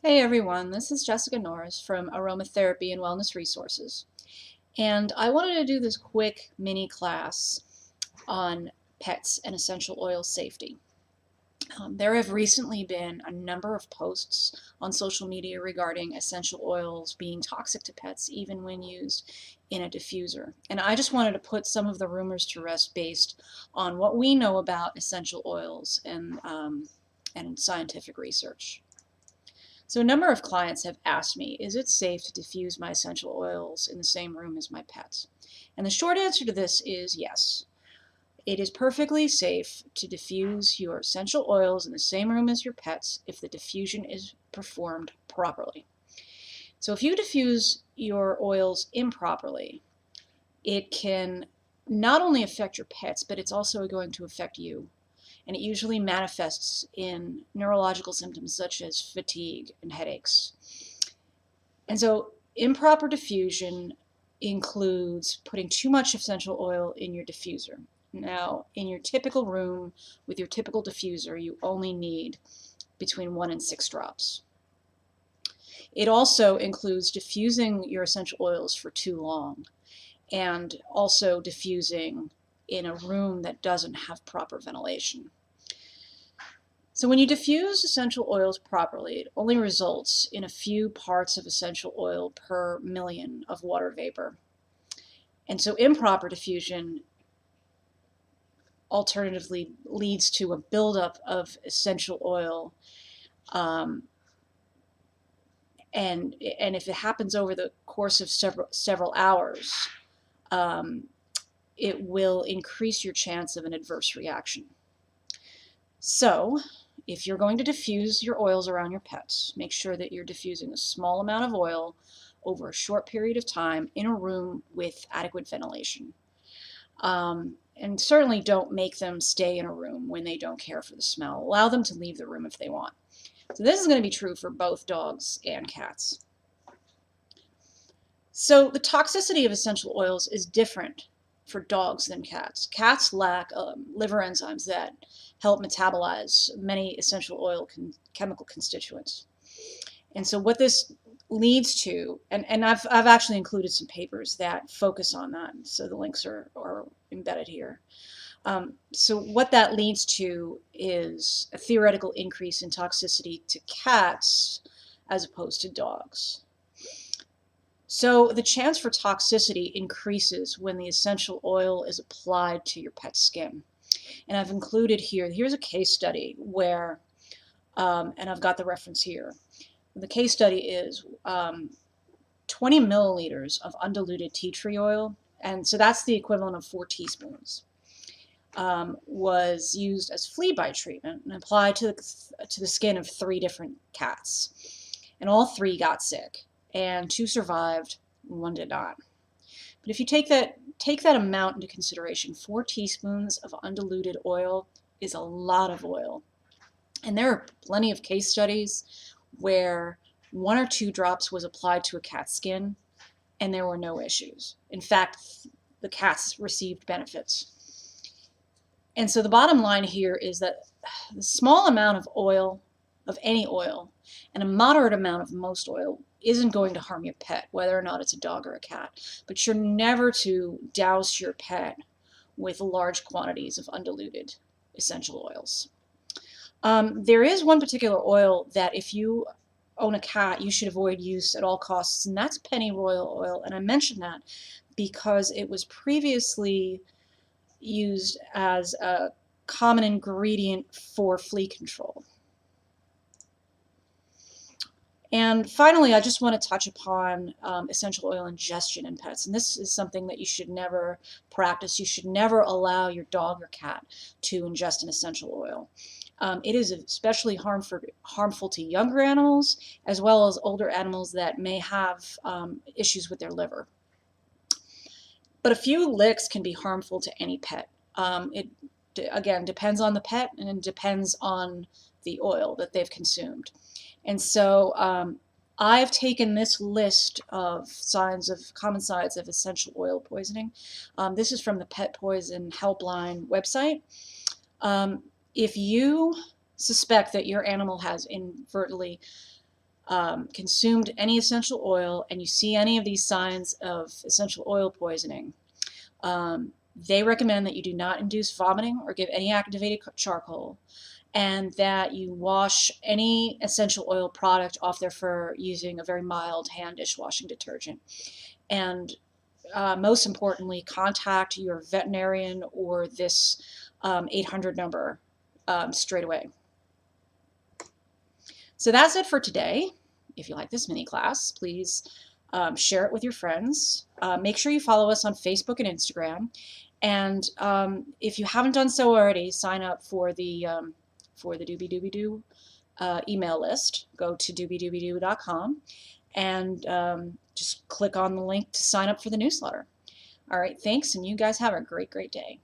Hey everyone, this is Jessica Norris from Aromatherapy and Wellness Resources. And I wanted to do this quick mini class on pets and essential oil safety. There have recently been a number of posts on social media regarding essential oils being toxic to pets, even when used in a diffuser. And I just wanted to put some of the rumors to rest based on what we know about essential oils and scientific research. So a number of clients have asked me, is it safe to diffuse my essential oils in the same room as my pets? And the short answer to this is yes. It is perfectly safe to diffuse your essential oils in the same room as your pets if the diffusion is performed properly. So if you diffuse your oils improperly, it can not only affect your pets, but it's also going to affect you. And it usually manifests in neurological symptoms such as fatigue and headaches. And so improper diffusion includes putting too much essential oil in your diffuser. Now, in your typical room with your typical diffuser, you only need between 1 and 6 drops. It also includes diffusing your essential oils for too long and also diffusing in a room that doesn't have proper ventilation. So when you diffuse essential oils properly, it only results in a few parts of essential oil per million of water vapor. And so improper diffusion alternatively leads to a buildup of essential oil. And if it happens over the course of several hours, it will increase your chance of an adverse reaction. So if you're going to diffuse your oils around your pets, make sure that you're diffusing a small amount of oil over a short period of time in a room with adequate ventilation. And certainly don't make them stay in a room when they don't care for the smell. Allow them to leave the room if they want. So this is going to be true for both dogs and cats. So the toxicity of essential oils is different for dogs than cats. Cats lack liver enzymes that help metabolize many essential oil chemical constituents. And so what this leads to, and I've actually included some papers that focus on that, so the links are embedded here. So what that leads to is a theoretical increase in toxicity to cats as opposed to dogs. So the chance for toxicity increases when the essential oil is applied to your pet's skin. And I've included here's a case study where, and I've got the reference here. The case study is 20 milliliters of undiluted tea tree oil, and so that's the equivalent of 4 teaspoons, was used as flea bite treatment and applied to the skin of 3 different cats. And all 3 got sick, and 2 survived, and 1 did not. But if you take that amount into consideration, 4 teaspoons of undiluted oil is a lot of oil. And there are plenty of case studies where 1 or 2 drops was applied to a cat's skin and there were no issues. In fact, the cats received benefits. And so the bottom line here is that the small amount of oil, of any oil, and a moderate amount of most oil isn't going to harm your pet, whether or not it's a dog or a cat. But you're never to douse your pet with large quantities of undiluted essential oils. There is one particular oil that if you own a cat, you should avoid use at all costs, and that's pennyroyal oil. And I mention that because it was previously used as a common ingredient for flea control. And finally, I just want to touch upon essential oil ingestion in pets. And this is something that you should never practice. You should never allow your dog or cat to ingest an essential oil. It is especially harmful to younger animals as well as older animals that may have issues with their liver. But a few licks can be harmful to any pet. It, again, depends on the pet and it depends on the oil that they've consumed. And so I've taken this list of common signs of essential oil poisoning. This is from the Pet Poison Helpline website. If you suspect that your animal has inadvertently consumed any essential oil and you see any of these signs of essential oil poisoning, they recommend that you do not induce vomiting or give any activated charcoal, and that you wash any essential oil product off their fur using a very mild hand dishwashing detergent. And most importantly, contact your veterinarian or this 800 number straight away. So that's it for today. If you like this mini class, please share it with your friends. Make sure you follow us on Facebook and Instagram. And if you haven't done so already, sign up for the Doobie Doobie Doo email list. Go to doobiedoobidoo.com and just click on the link to sign up for the newsletter. All right, thanks, and you guys have a great, great day.